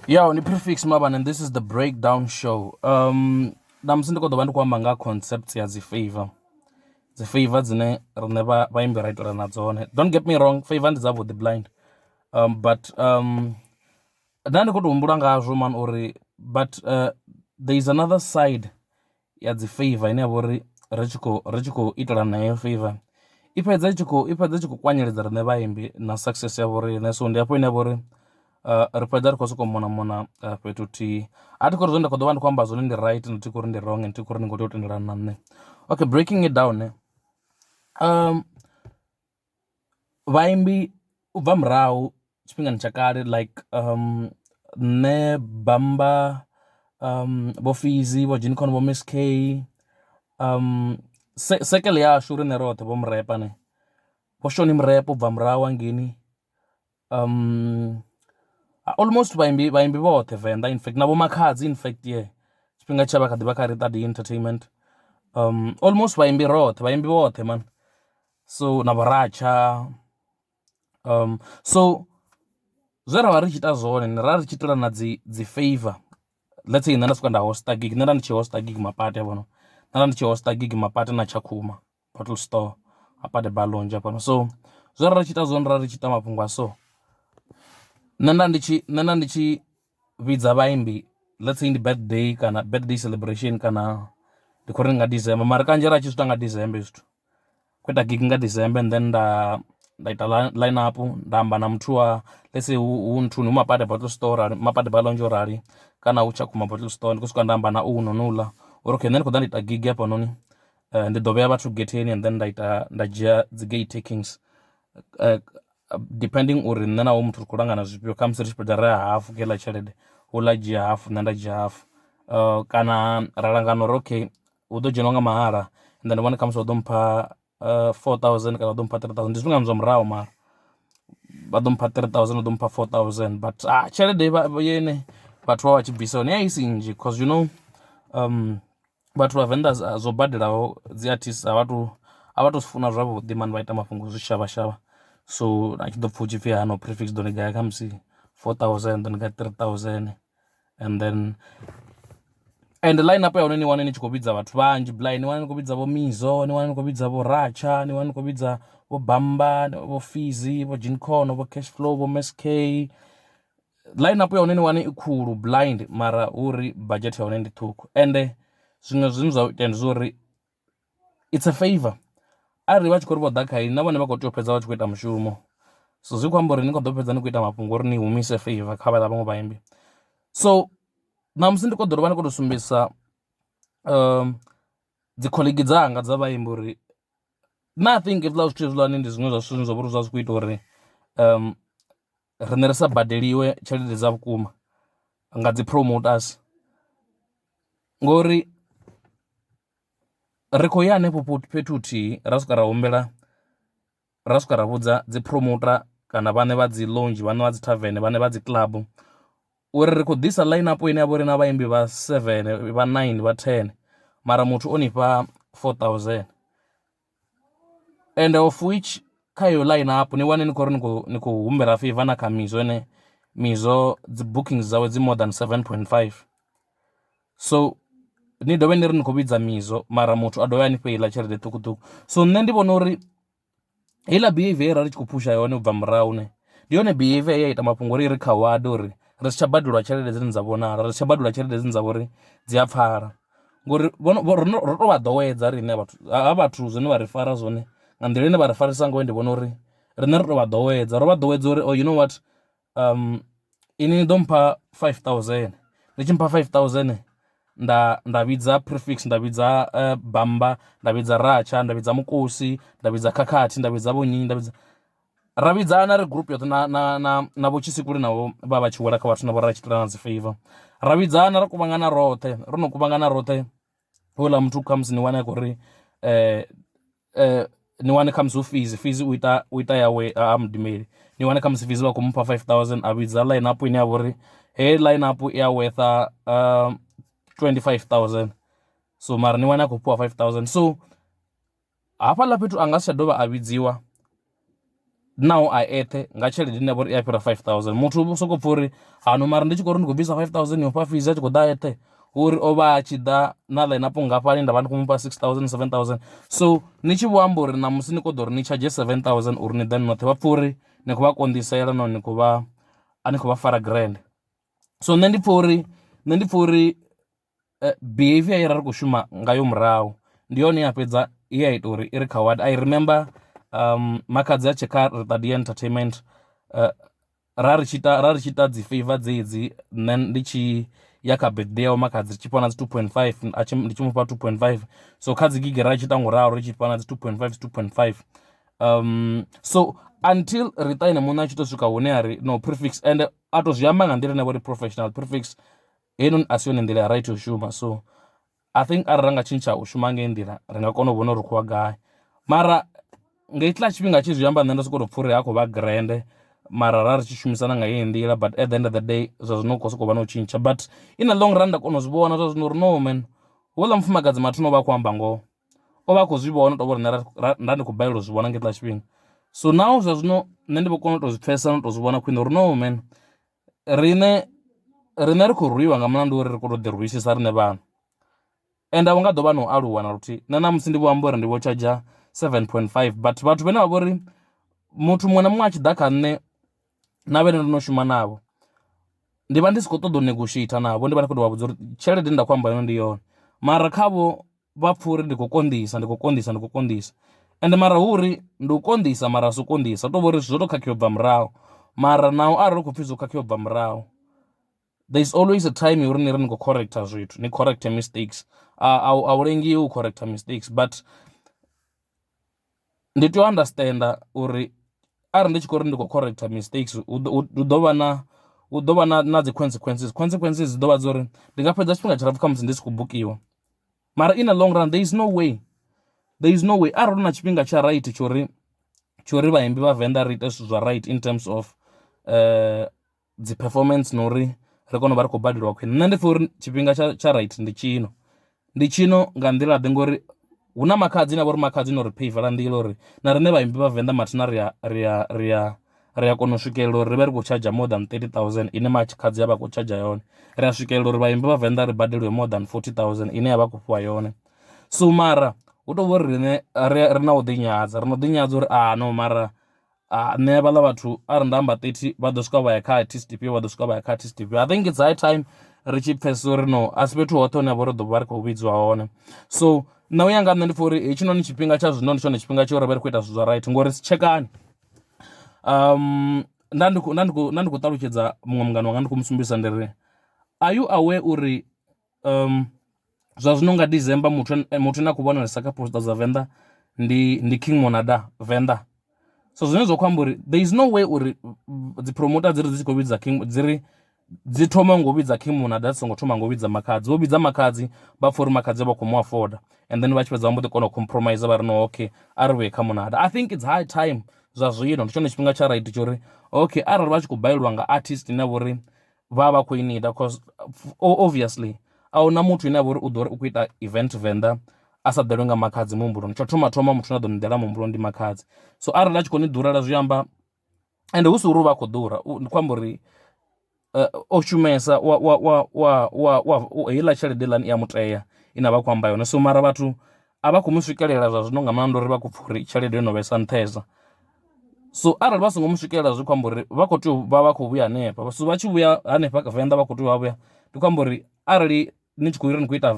Yo, ni prefix maban, and this is the breakdown show. Namsindi ko dobantu kwamba nga concepts ya favor. The favor zine never baimbi right or nazo. Don't get me wrong, favor is up with the blind. But nani ko dombura nga man ori, but there is another side ya the favor ine abori rechiko itola na favor. Ipedza chiko kwanyeleza rene baimbi na success ya bori na so ndi apo ine abori ripaidza rikosuko mona petuti atikori zonda kodovani kwamba zone ndi right nditikori ndi wrong nditikori ndingoti utenderana nane. Okay, breaking it down vaimbi ubva murau chipingani chakare like ne bamba vofizi vojinicon vomiss k sekele yashu rine rothe vomurepa ne voshoni murepa ubva murau angini almost vaimbi vothe Venda, in fact navo makhadzi in fact chipinga chava khadi vakarita the entertainment almost vaimbi vothe man, so navaracha so zvera vari chita zvone rari chitira na dzi favor. Let's say nenda swika nda hosta gig, nenda ndichi hosta gig mapate pano, nenda ndichi hosta gig mapate na Chakuma bottle store apate balonja pano, so zvera vari chita zvone rari chita mapungwa. So nenda ndichi vidza vaimbi, let's say ndi birthday celebration kana ndikori nga December, mari kanje rachisvita nga December zvito kweta gig nga December, and then ndaita line up ndamba na mtua, let's say untuni umapate bottle store mapate balonjo rari kana uchakuma bottle store ndikusvika ndamba na unonula okay, then kodha ndaita gig yapo noni ndidovea vathu geteni, and then ndajia dzi gate takings depending uri nnenawo muthu rikulangana zvipio kamusiri chipeda ra half kela chelede ulajia half nandajia half kana ralangano okay udojena nga mahara, and then one comes udompa 4,000 kana udompa 3,000 ndizvinga mzwa murao mara vadompa 3,000 udompa 4,000 but chelede yene vathu vavachibvisa ni aisinji because you know vathu vavenda zobhadhirawo dzi artists avatosifuna zvavhudi mani vaita mafungu zvishava. So achidobva uchipfia hano prefix donegaya kamusi 4,000 donega 3,000, and then and line up yaone niwane nichikobidza vathu vanji blind, niwane nikobidza vo mizo, niwane nikobidza vo racha, niwane nikobidza vo bamba, vo fizi, vo jincono, vo cash flow, vo msk. Line up yaone niwane ikulu blind mara uri budget yaone ndi thuku, and zvimwe zvinhu zvakuita ndizvori it's a favor. Ari vachikori vodhakaini navone vakotopedza vachikuita mushumo, so zvikwamba uri nikodopedza nikuita mapungu uri nihumise favor khavada vamwe vaimbi. So namusi ndikodorova nikotosumbisa dzikolegi dzanga dzavaimbi uri nothing ivula zvithu izvilani ndi zvimwe zvasvinhu zvavuri zvazvikuita uri rine risabhadheliwe chelede dzavukuma nga dzipromoters ngori rikoya nepo petuti rasvika rahumbela rasvika ravudza dzipromota kana vane vadzilonji vane vadzitavheni vane vadziclub uri rikodhisa line up ine yavo rina vaimbi va7 va9 va10 mara muthu onipa 4,000, and of which kayo line up niwane nikori nikuhumbera favor na kamizo ene mizo dzibookings zawe dzi more than 7.5, so nidove niri nikobidza mizo mara muthu adove anipeila chelede tukutuku. So nne ndivona uri ila behavior rari chikupusha yone ubva murau ne ndiyone behavior yaita mapungu riri khawadi uri risichabhadhulwa chelede dzine dzavonara, risichabhadhulwa chelede dzine dzavori dziyapfara ngori rotovadhowedza rine vathu zvine varifara zvone nga nḓila ine varifarisa ngowe ndivona uri rine rotovadhowedza uri oh you know what ini ndompa 5,000 ndichimpa 5,000 ndavidza prefix, ndavidza bamba, ndavidza racha, ndavidza mukosi, ndavidza kakati, ndavidza vonyinyi, ndavidza ravidzana ri group yothe na vochisikuri navo va vachiwela kha vathu navo rachitirana dzifavor, ravidzana rakuvangana rothe rinokuvangana rothe wela muthu khamusi niwane kuri niwane khamusi ufizi uita yawe amudimeli niwane khamusi fizi vakumupa 5,000 avidza line up ine yavori he line up ya worth 25,000, so mara niwane akupuwa 5,000. So hapala petu angasichadova avidziwa now a ethe nga tshelede ine vhori iya fhira 5000 muthu u soko pfha uri hano mara ndi tshi khou ri ndi khou bvisa 5000 yo fha fees a tshi khou ḓa ethe uri o vha a tshi ḓa na line-up ngafhani nda vha ndi khou mufha 6000 7000 so ni tshi vho amba uri na musi ni khou ḓo uri ni charge 7000 uri ni ḓe noṱhe vha pfha uri ni khou vha konḓisela no ni khou vha fara grand. So nṋe ndi pfha uri behavior i ra ri khou shuma ngayo murahu ndi yone ya fhedza i ya ita uri i ri khaward. I remember makadzi a tshe kha Ritadia Entertainment ra ri tshi ita dzi favor dzedzi nṋe ndi tshi ya kha birthday yawe makadzi ri tshi fha na dzi 2.5 ndi tshi mufha 2.5 so kha dzi gigi ra tshi ita nguralo ri tshi fha na dzi 2.5 so until Rita ine muṋe a tshi to swika hune a ri no prefix and a to zwi amba nga nḓila ine vho ri professional prefix heinoni a si yone nḓila ya right u shuma. So I think arali ra nga tshintsha u shuma ngei nḓila ri nga kona u vhona uri khou vha gai mara nga itiḽa tshifhinga tshi zwi amba nṋe ndo sokou tou pfha uri ha khou vha grand mara ra ri tshi shumisana nga yeyi nḓila but at the end of the day zwa zwino u khou sokou vha na u tshintsha but in a long run nda kona u zwi vhona zwa zwino uri no man houḽa mufumakadzi mathina o vha a khou amba ngoho o vha a khou zwi vhona u tou vha uri nda ndi khou balelwa u zwi vhona nga itiḽa tshifhinga. So now zwa zwino nṋe ndi vho kona u tou zwi pfhesesa no tou zwi vhona khwine uri no man riṋe ri khou rwiwa nga mulandu uri ri khou tou ḓi rwisisa riṋe vhana and a hu nga ḓo vha na u aluwa na luthihi nṋe na musi ndi vho amba uri ndi vho charger 7.5 but vhathu vhane vha vha uri muthu muṅwe na muṅwe a tshi ḓa kha nṋe na vhene ndo no shuma navho ndi vha ndi si khou ṱoḓa u negotiate navho ndi vha ndi khou tou vha vhudza uri tshelede nda khou amba yone ndi yone mara khavho vha pfha uri ndi khou konḓisa and mara hu uri ndi u konḓisa mara a si u konḓisa tou vha uri zwo tou khakhea u bva murahu mara naho arali u khou pfhi zwo khakhea u bva murahu there is always a time uri ni ri ni khou correcta zwithu ni correcte mistakes a u lengi u correcta mistakes but ndi tea u understanda uri arali ndi tshi khou ri ndi khou correcta mistakes hu ḓo vha na dzi consequences dzi ḓo vha dzo uri ndi nga fhedza tshifhinga tshilapfhu kha musi ndi si khou bukiwa mara in a long run there is no way arali hu na tshifhinga tsha right tsho ri vhaimbi vha Venda ri ite zwithu zwa right in terms of dzi performance na uri ri kone u vha ri khou badeliwa khwine nṋe ndi pfha uri tshifhinga tsha right ndi tshino nga nḓila ḓe ngori hu na makhadzi na vho ri makhadzi no ri payvala nḓila uri na riṋe vhaimbi vha Venda mathina ri a kona u swikelela uri ri vhe ri khou charger more than 30,000 ine makhadzi ya vha khou charger yone ri a swikelela uri vhaimbi vha Venda ri badeliwe more than 40,000 ine ya vha khou fhiwa yone. So mara hu tou vha uri riṋe ri na u ḓinyadza uri no mara nṋe vhaḽa vhathu a ri nda amba 30 vha ḓo swika vha ya kha artist ifhio vha ḓo swika vha ya kha artist ifhio. I think it's high time ri tshi pfhesesa uri no a si fhethu hoṱhe hune ha vha uri ḓo vha ri khou vhidziwa hone. So na u ya nga nṋe ndi pfha uri hetshinoni tshifhinga tsha zwino ndi tshone tshifhinga tsha uri ri vhe ri khou ita zwithu zwa right ngori si tshekani nda ndi khou ṱalutshedza muṅwe mungana wanga ndi khou musumbedzisa ndi ri are you aware uri zwa zwino nga December muthu ane a khou vhonalesa kha poster dza Venda ndi King Monada Venda. So zwine zwa khou amba uri there is no way uri dzi promoter dzi tshi khou vhidza King dzi thoma ngo vhidza King Monada dzi songo thoma ngo vhidza makhadzi vho vhidza makhadzi vha pfha uri makhadzi vha khou mu afforda and then vha tshi fhedza vha mbo ḓi kona u compromise vha ri no okay a ri vhuye kha Monada. I think it's high time zwa zwino ndi tshone tshifhinga tsha right tsho uri okay arali vha tshi khou bailwa nga artist ine vho ri vha khou i nida because obviously a hu na muthu ine vha uri u ḓo ri u khou ita event Venda a sa ḓelwe nga makhadzi muhumbuloni tsho thoma muthu na ḓo ni ḓela muhumbuloni ndi makhadzi. So arali a tshi khou ni ḓurela zwi amba and hu si uri u vha khou ḓura ndi khou amba uri o shumesa heiḽa tshelede ḽani i ya mutea ine vha khou amba yone. So mara vhathu a vha khou mu swikelela zwa zwino nga maanḓa uri vha khou pfha uri tshelede yo no vhesa nṱhesa. So arali vha songo mu swikelela zwi khou amba uri vha khou tea u vha khou vhuya hanefha so vha tshi vhuya hanefha kha Venda vha khou tea u vhuya ndi khou amba uri arali ni tshi khou ri ni khou ita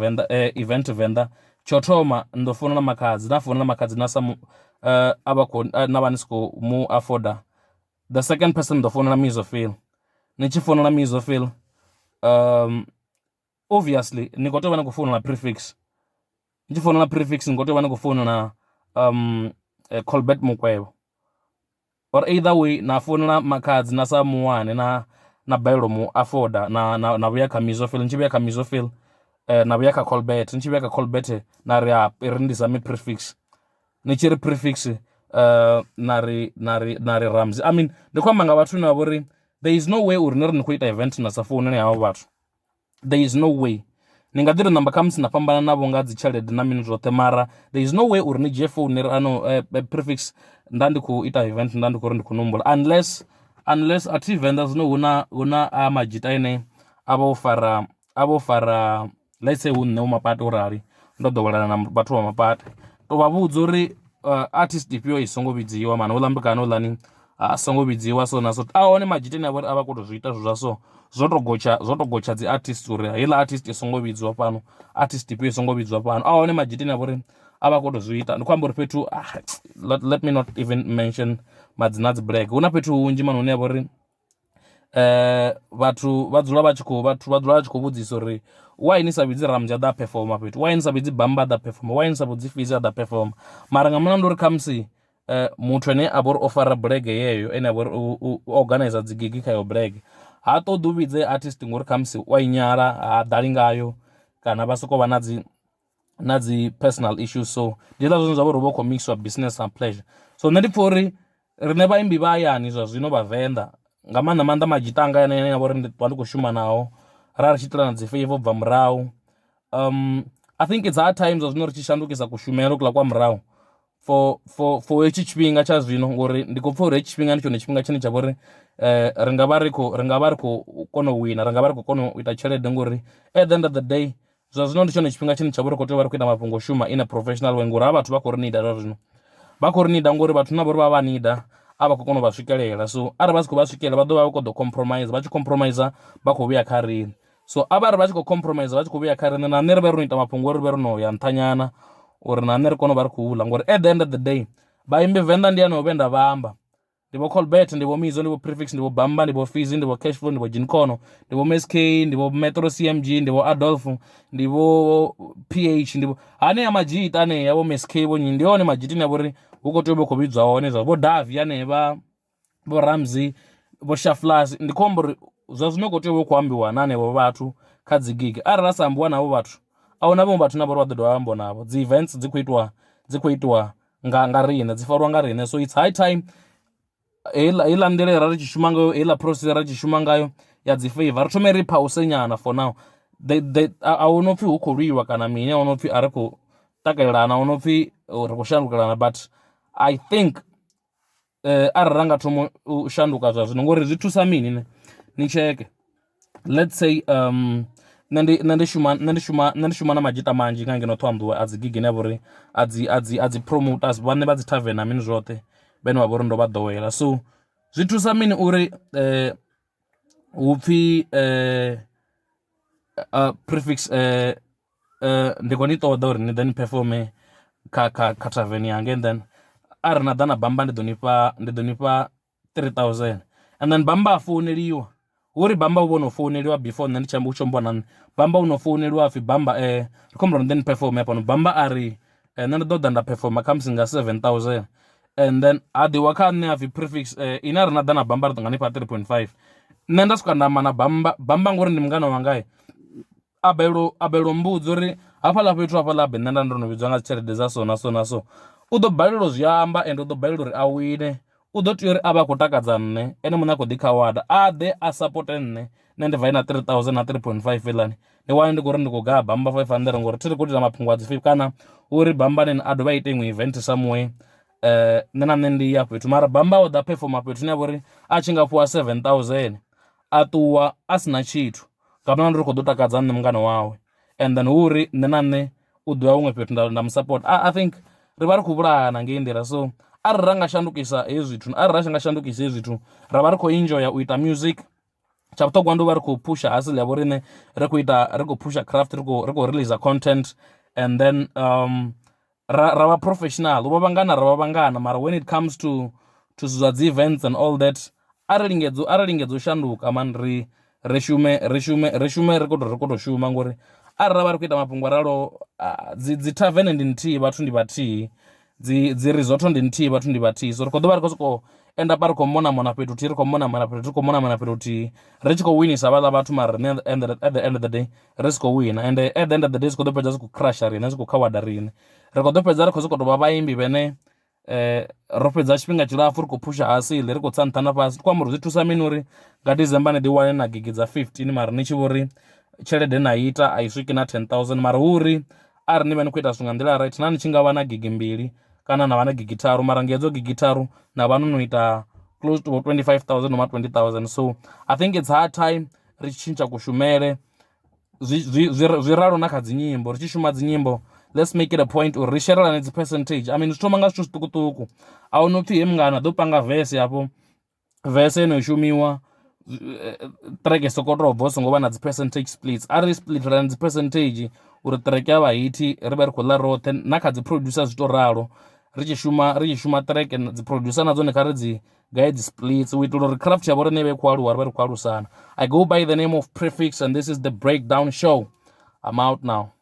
event Venda tsho thoma ndo founela makhadzi na founela makhadzi na sa a vha khou na vha ni si khou mu afforda the second person ndo founela Mizofil ni tshi founela Mizofil obviously ni khou tea u vha ni khou founela prefix ni tshi founela prefix ni khou tea u vha ni khou founela Colbert Mukwevho or either way na founela makhadzi na sa muwane na bailo mu afforda na vhuya kha Mizofil ni tshi vhuya kha Mizofil na vhuya kha Colbert ni tshi vhuya kha Colbert na ri ri ndi sami prefix ni tshi ri prefix na ri Ramsey. I mean ndi khou amba nga vhathu na vho ri there is no way uri ni ri ni khou ita event na sa founela havho vhathu there is no way ni nga ḓi ri namba khamusi na fhambana navho nga dzi tshelede na mini zwoṱhe, mara there is no way uri ni dzhie phone ni ri ano prefix nda ndi khou ita event nda ndi khou ri ndi khou nombula, unless athi Venda zwino huna a majita ene a vho fara let's say hu nṋe mapate u rali ndo ḓowelana na vhathu vha mapate, to vha vhudza uri artist ifhio i songo vhidziwa mana houḽa mbekana houḽani a songo vhidziwa so na so, a hone majiteni a vha a vha khou tou zwi ita zwa so zwo to gotsha dzi artist uri heiḽa artist i songo vhidziwa fhano, artist ifhio i songo vhidziwa fhano, a hone majiteni a vha uri a vha khou tou zwi ita. Ndi khou amba uri fhethu let me not even mention madzina dzi black, hu na fhethu hunzhi mani hune ya vha uri vhathu vha dzula vha tshi khou vhudzisa uri why ni sa vhidzi Ramja ḓa performa fhethu, why ni sa vhidzi Bamba ḓa performa, why ni sa vhidzi Fizzy ḓa performa, mara nga mulandu uri khamusi muthu ane a vha uri o fara bulege yeyo ene a vha uri u organizer dzi gigi kha yo bulege ha ṱoḓi u vhidze artist ngori khamusi wa inyala ha ḓali ngayo kana vha sokou vha na dzi personal issues, so ndi hezwiḽa zwine zwa vha uri vha khou mixwa business and pleasure. So nṋe ndi pfha uri riṋe vhaimbi vha hayani zwa zwino vhavenḓa nga maanḓa majitanga ane ya vha uri ndi khou shuma nao ra ri tshi itela na dzi Favours bva murahu, I think it's hard times zwa zwino ri tshi shandukisa kushumele kuḽa kwa murahu for hetshi tshifhinga tsha zwino ngori ndi khou pfha uri hetshi tshifhinga ndi tshone tshifhinga tshine tsha vha uri ri nga vha ri khou kona u wina, ri nga vha ri khou kona u ita tshelede ngori at the end of the day zwa zwino ndi tshone tshifhinga tshine tsha vha ri khou tea u vha ri khou ita mafhungo o shuma in a professional way ngori ha vhathu vha khou ri nida zwa zwino vha khou ri nida ngori vhathu na vha uri vha vha nida a vha khou kona u vha swikelela, so arali vha si khou vha swikelela vha ḓo vha khou ḓo compromise, vha tshi compromise vha khou vhuya kha riṋe, so a vha ri vha tshi khou compromise vha tshi khou vhuya kha riṋe na nṋe ri vha ri no ita mafhungo uri ri vhe ri no ya nṱhanyana uri na nṋe ri kone u vha ri khou ḽa ngori at the end of the day vhaimbi Venḓa ndi hanevho vhe nda vha amba, ndi vho Colbert, ndi vho Mizo, ndi vho Prefix, ndi vho Bamba, ndi vho Fizzy, ndi vho Cashflow, ndi vho Jinkono, ndi vho MSK, ndi vho Metro CMG, ndi vho Adolf, ndi vho PH, ndi vho hanea majita anea vho MSK vho nyi ndi hone majitini a vha uri hu khou tea u vha khou vhidzwa hone zwa vho Davi hanevha vho Ramsey vho Shaflas, ndi khou amba uri zwa zwino khou tea u vha khou ambiwa na hanevho vhathu kha dzi gig, arali ra sa ambiwa navho vhathu a hu na vhaṅwe vhathu na vha uri vha ḓo dovha ambo navho, dzi events dzi khou itiwa nga riṋe, dzi fariwa nga riṋe, so it's high time heiḽa nḓila ra ri tshi shuma ngayo, heiḽa process ra tshi shuma ngayo ya dzi Favour ri thome ri pause nyana for now. A hu no pfhi hu khou lwiwa kana mini, a hu no pfhi a ri khou takalelana, a hu no pfhi ri khou shandukelana, but I think arali ra nga thoma u shanduka zwa zwino ngori zwi thusa mini ni cheke, let's say nṋe ndi shuma na majita manzhi nga ngeno Thohoyandou a dzi gig ine ya vha uri a dzi promoters vhane vha dzi tavern na mini zwoṱhe vhane vha vha uri ndo vha ḓowela, so zwi thusa mini uri hu pfhi Prefix ndi khou ni ṱoḓa uri ni ḓe ni performe kha tavern yanga, and then arali na ḓa na Bamba ndi ḓo nifha 3000 and then Bamba a founeliwa uri Bamba u vho no founeliwa before nṋe ndi tshi amba u tshi amba na nṋe, Bamba u no founeliwa apfhi Bamba ri khou humbula then perform hafhano, Bamba a ri nṋe ndi ḓo ḓa nda performa kha musi nga 7000 and then a ḓiwa kha nṋe apfhi Prefix ine a ri na ḓa na Bamba ri ḓo nga nifha 3.5. Nṋe nda swika nda amba na Bamba ngori ndi mungana wanga a balelwa mbudza uri hafhaḽa fhethu hafhaḽa be nṋe nda ndo no vhidzwa nga tshelede dza so na so na so, u ḓo balelwa zwi amba and u ḓo balelwa uri a wine, u ḓo tea uri a vha a khou takadza nṋe ene muṋe a khou ḓi kha wada a ḓe a sapote nṋe ndi bva na 3000 na 3.5 iḽani, ndi wane ndi khou ri ndi khou gaa Bamba 500 ngori thi ri khou ita mafhungo a dzi Favour kana uri Bamba nene a dovha a ite iṅwe event somewhere nṋe na nṋe ndi ya fhethu, mara Bamba o ḓa performa fhethu ine ya vha uri a tshi nga fhiwa 7000 a ṱuwa a sina tshithu kana ndi ri khou ḓo takadza nṋe mungana wawe, and then hu uri nṋe na nṋe u ḓo ya huṅwe fhethu nda musupport. I think ri vha ri khou vhulahana ngei nḓila, so arali ra nga shandukisa hezwi zwithu, arali ra nga shandukisa hezwi zwithu ra vha ri khou enjoya u ita music, tsha vhuṱhogwa ndi u vha ri khou pusha hustle ya vho riṋe, ri khou pusha craft, ri khou release content, and then ra vha professional, u vha vhangana ra vha vhangana, mara when it comes to zwa dzi events and all that arali lingedza u shanduka man ri shume ri khou tou shuma ngori arali ra vha ri khou ita mafhungo ralo dzi tavern ndi nthihi vhathu ndi vhathihi, dzi resort ndi nthihi vhathu ndi vhathihi, so ri khou ḓo vha ri khou sokou end up ri khou mona fhethu thihi, ri khou mona fhethu, ri khou mona fhethu thihi, ri tshi khou winisa vhaḽa vhathu, mara at the end of the day ri si khou wina, and at the end of the day zwi khou ḓo fhedza zwi khou crusha riṋe, zwi khou khawada riṋe, ri khou ḓo fhedza ri khou sokou tou vha vhaimbi vhene ro fhedza tshifhinga tshilapfhu ri khou pusha hasiḽi, ri khou tsa nṱha na fhasi, ndi khou amba uri zwi thusa mini uri nga December ni ḓi wane na gigi dza 15 mara ni tshi vho ri tshelede na ita a i swiki na 10,000 mara uri ari ni vha ni khou ita zwithu nga nḓila right na ni tshi nga vha na gigi mbili kana na vha na gigi tharu mara nga hedzo gigi tharu na vha no no ita close to 25,000 noma 20,000. So I think it's hard time ri tshi tshintsha kushumele zwi ralo na kha dzinyimbo ri tshi shuma dzinyimbo. Let's make it a point uri ri sherelane dzi percentage. I mean zwi thoma nga zwithu zwiṱukuṱuku a hu no pfhi he mungana ḓo panga vese hafho vese eno shumiwa track soko tou bva songo vha na dzi percentage splits ari splitelani dzi percentage uri track ya vha hiti ri vha ri khou ḽa roṱhe na kha dzi producer zwi to ralo ri tshi shuma track dzi producer na dzone kha ri dzi gae dzi splits u itela uri craft ya vho rine vhe khou aluwa ri vha ri khou alusana. I go by the name of Prefix and this is the Breakdown Show. I'm out now.